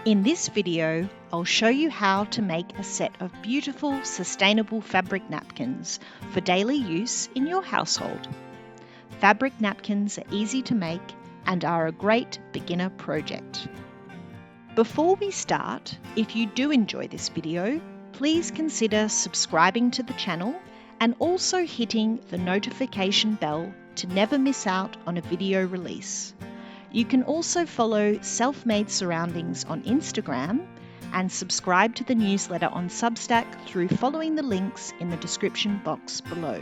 In this video, I'll show you how to make a set of beautiful, sustainable fabric napkins for daily use in your household. Fabric napkins are easy to make and are a great beginner project. Before we start, if you do enjoy this video, please consider subscribing to the channel and also hitting the notification bell to never miss out on a video release. You can also follow Self-Made Surroundings on Instagram and subscribe to the newsletter on Substack through following the links in the description box below.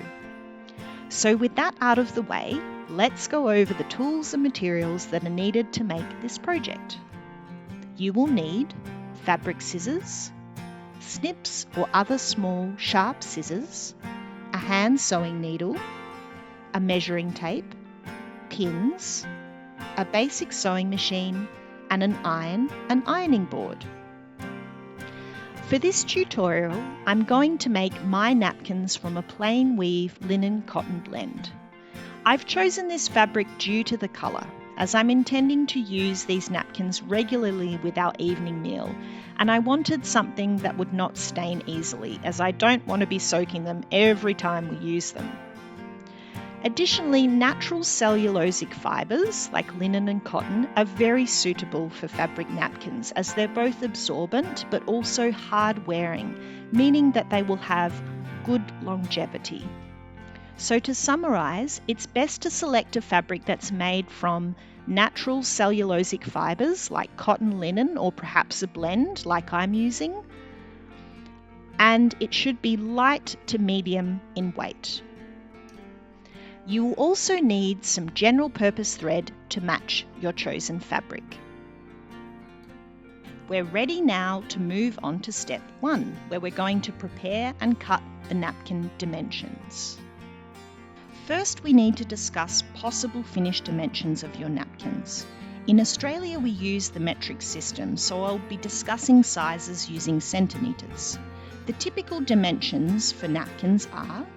So with that out of the way, let's go over the tools and materials that are needed to make this project. You will need fabric scissors, snips or other small sharp scissors, a hand sewing needle, a measuring tape, pins, a basic sewing machine, and an ironing board. For this tutorial, I'm going to make my napkins from a plain weave linen cotton blend. I've chosen this fabric due to the colour, as I'm intending to use these napkins regularly with our evening meal, and I wanted something that would not stain easily, as I don't want to be soaking them every time we use them. Additionally, natural cellulosic fibres like linen and cotton are very suitable for fabric napkins, as they're both absorbent but also hard wearing, meaning that they will have good longevity. So to summarise, it's best to select a fabric that's made from natural cellulosic fibres like cotton, linen, or perhaps a blend like I'm using, and it should be light to medium in weight. You will also need some general purpose thread to match your chosen fabric. We're ready now to move on to step 1, where we're going to prepare and cut the napkin dimensions. First, we need to discuss possible finished dimensions of your napkins. In Australia, we use the metric system, so I'll be discussing sizes using centimetres. The typical dimensions for napkins are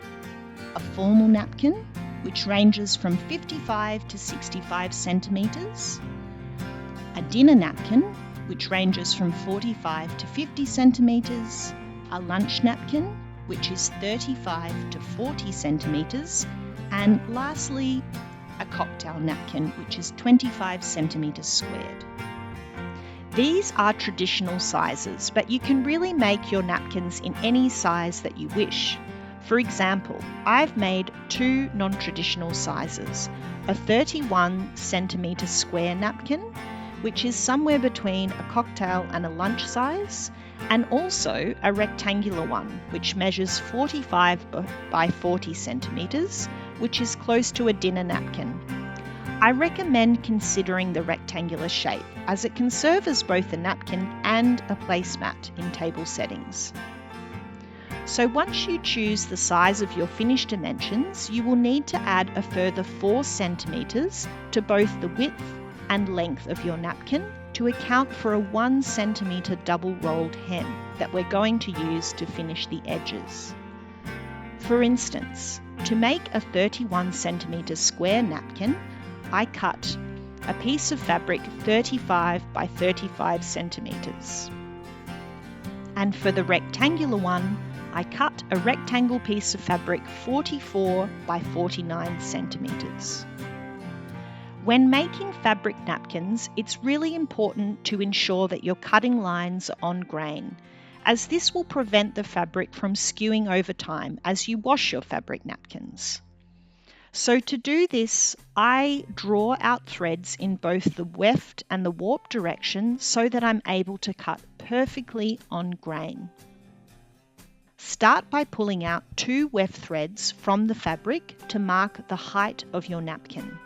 a formal napkin, which ranges from 55 to 65 centimetres, a dinner napkin, which ranges from 45 to 50 centimetres, a lunch napkin, which is 35 to 40 centimetres, and lastly, a cocktail napkin, which is 25 centimetres squared. These are traditional sizes, but you can really make your napkins in any size that you wish. For example, I've made 2 non-traditional sizes, a 31 centimetre square napkin, which is somewhere between a cocktail and a lunch size, and also a rectangular one, which measures 45 by 40 centimetres, which is close to a dinner napkin. I recommend considering the rectangular shape, as it can serve as both a napkin and a placemat in table settings. So once you choose the size of your finished dimensions, you will need to add a further 4 centimetres to both the width and length of your napkin to account for a 1 centimetre double rolled hem that we're going to use to finish the edges. For instance, to make a 31 centimetre square napkin, I cut a piece of fabric 35 by 35 centimetres. And for the rectangular one, I cut a rectangle piece of fabric 44 by 49 centimetres. When making fabric napkins, it's really important to ensure that your cutting lines are on grain, as this will prevent the fabric from skewing over time as you wash your fabric napkins. So to do this, I draw out threads in both the weft and the warp direction so that I'm able to cut perfectly on grain. Start by pulling out 2 weft threads from the fabric to mark the height of your napkin.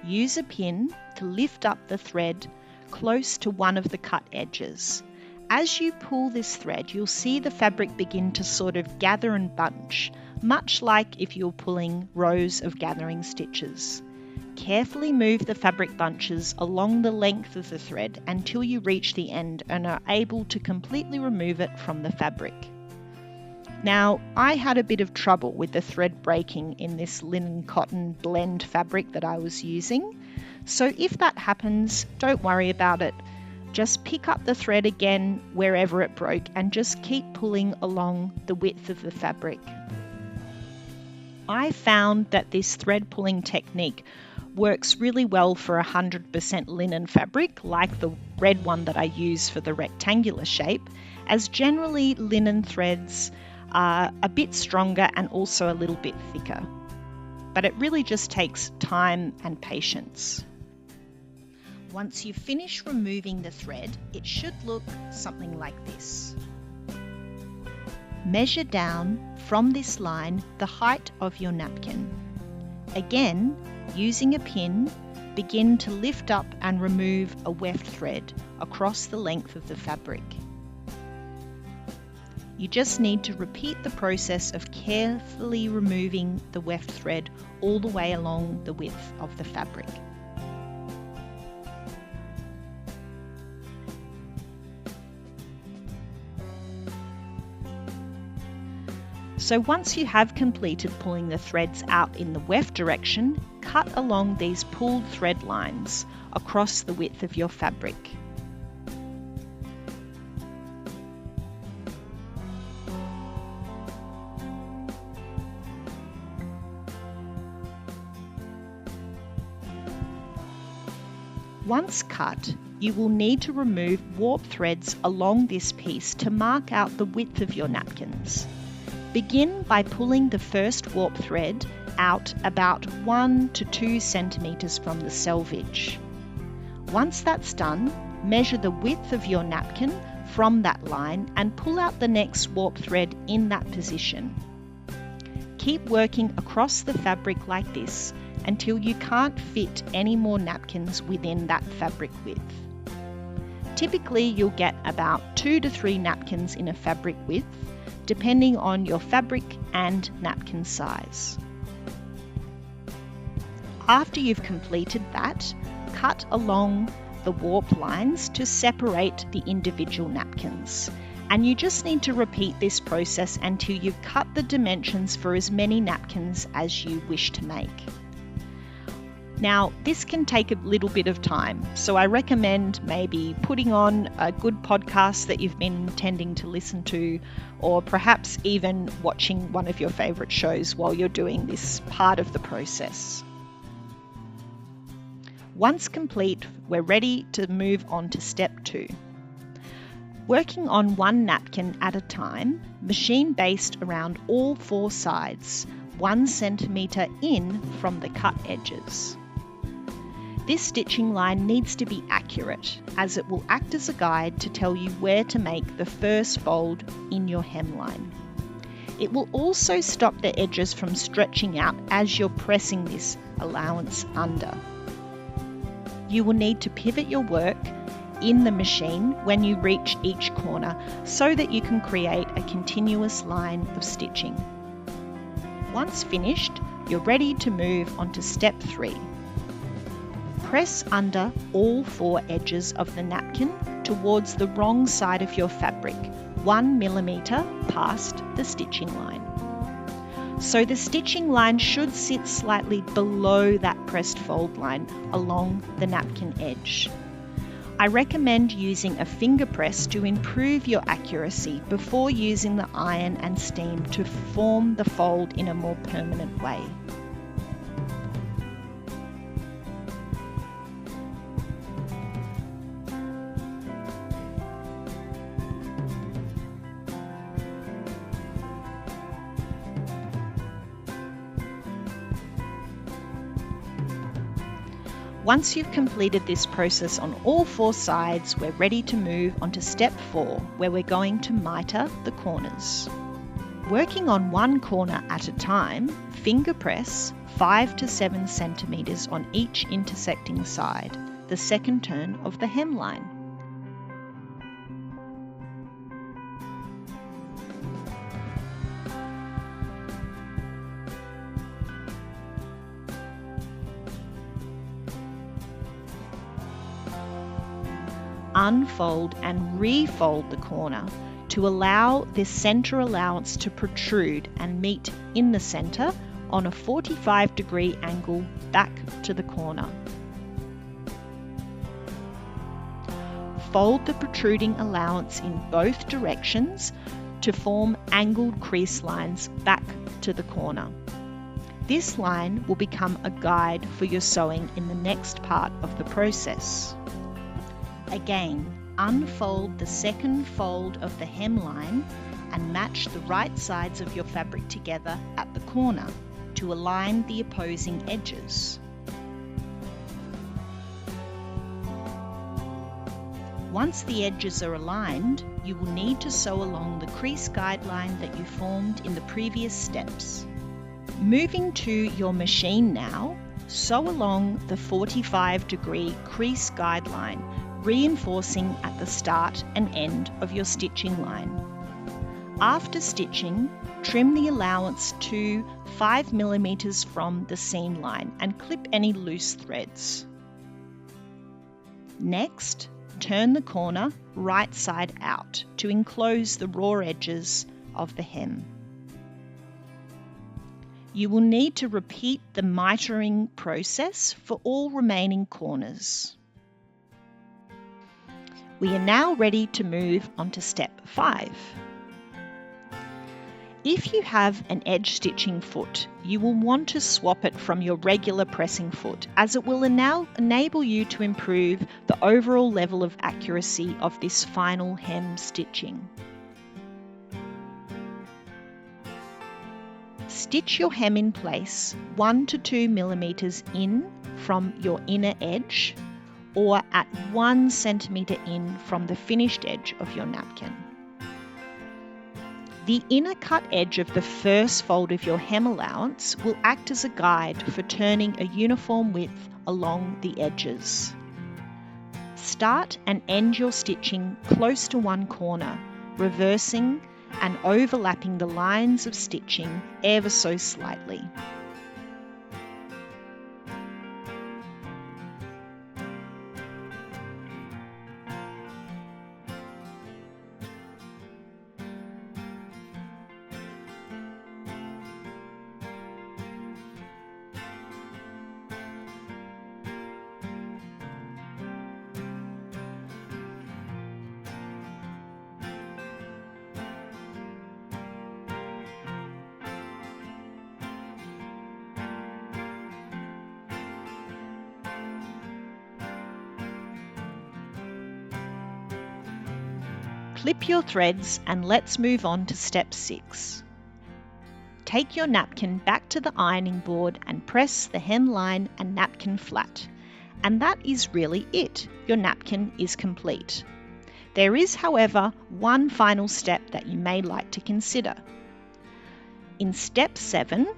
Use a pin to lift up the thread close to one of the cut edges. As you pull this thread, you'll see the fabric begin to sort of gather and bunch, much like if you're pulling rows of gathering stitches. Carefully move the fabric bunches along the length of the thread until you reach the end and are able to completely remove it from the fabric. Now, I had a bit of trouble with the thread breaking in this linen cotton blend fabric that I was using, so if that happens, don't worry about it. Just pick up the thread again wherever it broke and just keep pulling along the width of the fabric. I found that this thread pulling technique works really well for 100% linen fabric, like the red one that I use for the rectangular shape, as generally linen threads are a bit stronger and also a little bit thicker. But it really just takes time and patience. Once you finish removing the thread, it should look something like this. Measure down from this line the height of your napkin. Again, using a pin, begin to lift up and remove a weft thread across the length of the fabric. You just need to repeat the process of carefully removing the weft thread all the way along the width of the fabric. So once you have completed pulling the threads out in the weft direction, cut along these pulled thread lines across the width of your fabric. Once cut, you will need to remove warp threads along this piece to mark out the width of your napkins. Begin by pulling the first warp thread out about 1 to 2 centimeters from the selvage. Once that's done, measure the width of your napkin from that line and pull out the next warp thread in that position. Keep working across the fabric like this until you can't fit any more napkins within that fabric width. Typically, you'll get about 2 to 3 napkins in a fabric width, depending on your fabric and napkin size. After you've completed that, cut along the warp lines to separate the individual napkins. And you just need to repeat this process until you've cut the dimensions for as many napkins as you wish to make. Now, this can take a little bit of time, so I recommend maybe putting on a good podcast that you've been intending to listen to, or perhaps even watching one of your favourite shows while you're doing this part of the process. Once complete, we're ready to move on to step 2. Working on one napkin at a time, machine based around all 4 sides, 1 centimetre in from the cut edges. This stitching line needs to be accurate, as it will act as a guide to tell you where to make the first fold in your hemline. It will also stop the edges from stretching out as you're pressing this allowance under. You will need to pivot your work in the machine when you reach each corner so that you can create a continuous line of stitching. Once finished, you're ready to move on to step 3. Press under all 4 edges of the napkin towards the wrong side of your fabric, 1 millimetre past the stitching line. So the stitching line should sit slightly below that pressed fold line along the napkin edge. I recommend using a finger press to improve your accuracy before using the iron and steam to form the fold in a more permanent way. Once you've completed this process on all 4 sides, we're ready to move on to step 4, where we're going to mitre the corners. Working on one corner at a time, finger press 5 to 7 centimetres on each intersecting side, the second turn of the hemline. Unfold and refold the corner to allow this centre allowance to protrude and meet in the centre on a 45-degree angle back to the corner. fold the protruding allowance in both directions to form angled crease lines back to the corner. This line will become a guide for your sewing in the next part of the process. Again, unfold the second fold of the hemline and match the right sides of your fabric together at the corner to align the opposing edges. Once the edges are aligned, you will need to sew along the crease guideline that you formed in the previous steps. Moving to your machine now, sew along the 45-degree crease guideline, reinforcing at the start and end of your stitching line. After stitching, trim the allowance to 5 mm from the seam line and clip any loose threads. Next, turn the corner right side out to enclose the raw edges of the hem. You will need to repeat the mitering process for all remaining corners. We are now ready to move on to step 5. If you have an edge stitching foot, you will want to swap it from your regular pressing foot, as it will now enable you to improve the overall level of accuracy of this final hem stitching. Stitch your hem in place 1 to 2 mm in from your inner edge, or at 1 centimetre in from the finished edge of your napkin. The inner cut edge of the first fold of your hem allowance will act as a guide for turning a uniform width along the edges. Start and end your stitching close to one corner, reversing and overlapping the lines of stitching ever so slightly. Clip your threads and let's move on to step 6. Take your napkin back to the ironing board and press the hemline and napkin flat. And that is really it. Your napkin is complete. There is, however, one final step that you may like to consider. In step 7,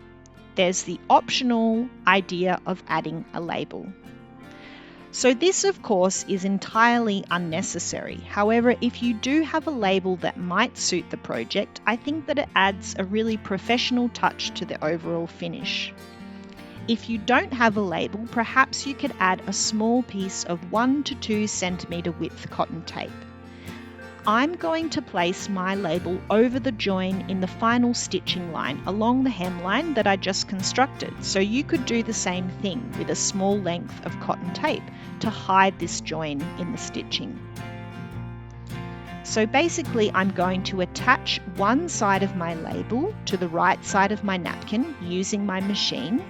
there's the optional idea of adding a label. So this, of course, is entirely unnecessary. However, if you do have a label that might suit the project, I think that it adds a really professional touch to the overall finish. If you don't have a label, perhaps you could add a small piece of 1 to 2 centimetre width cotton tape. I'm going to place my label over the join in the final stitching line along the hemline that I just constructed, so you could do the same thing with a small length of cotton tape to hide this join in the stitching. So basically I'm going to attach one side of my label to the right side of my napkin using my machine.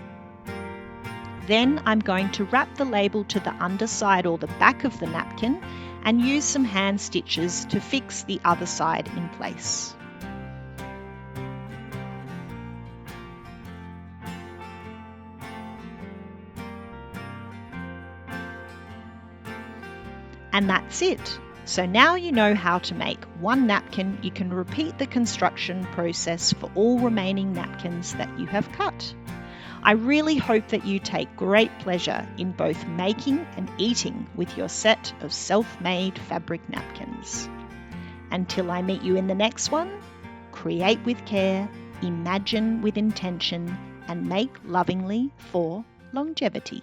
Then I'm going to wrap the label to the underside or the back of the napkin and use some hand stitches to fix the other side in place. And that's it. So now you know how to make one napkin. You can repeat the construction process for all remaining napkins that you have cut. I really hope that you take great pleasure in both making and eating with your set of self-made fabric napkins. Until I meet you in the next one, create with care, imagine with intention, and make lovingly for longevity.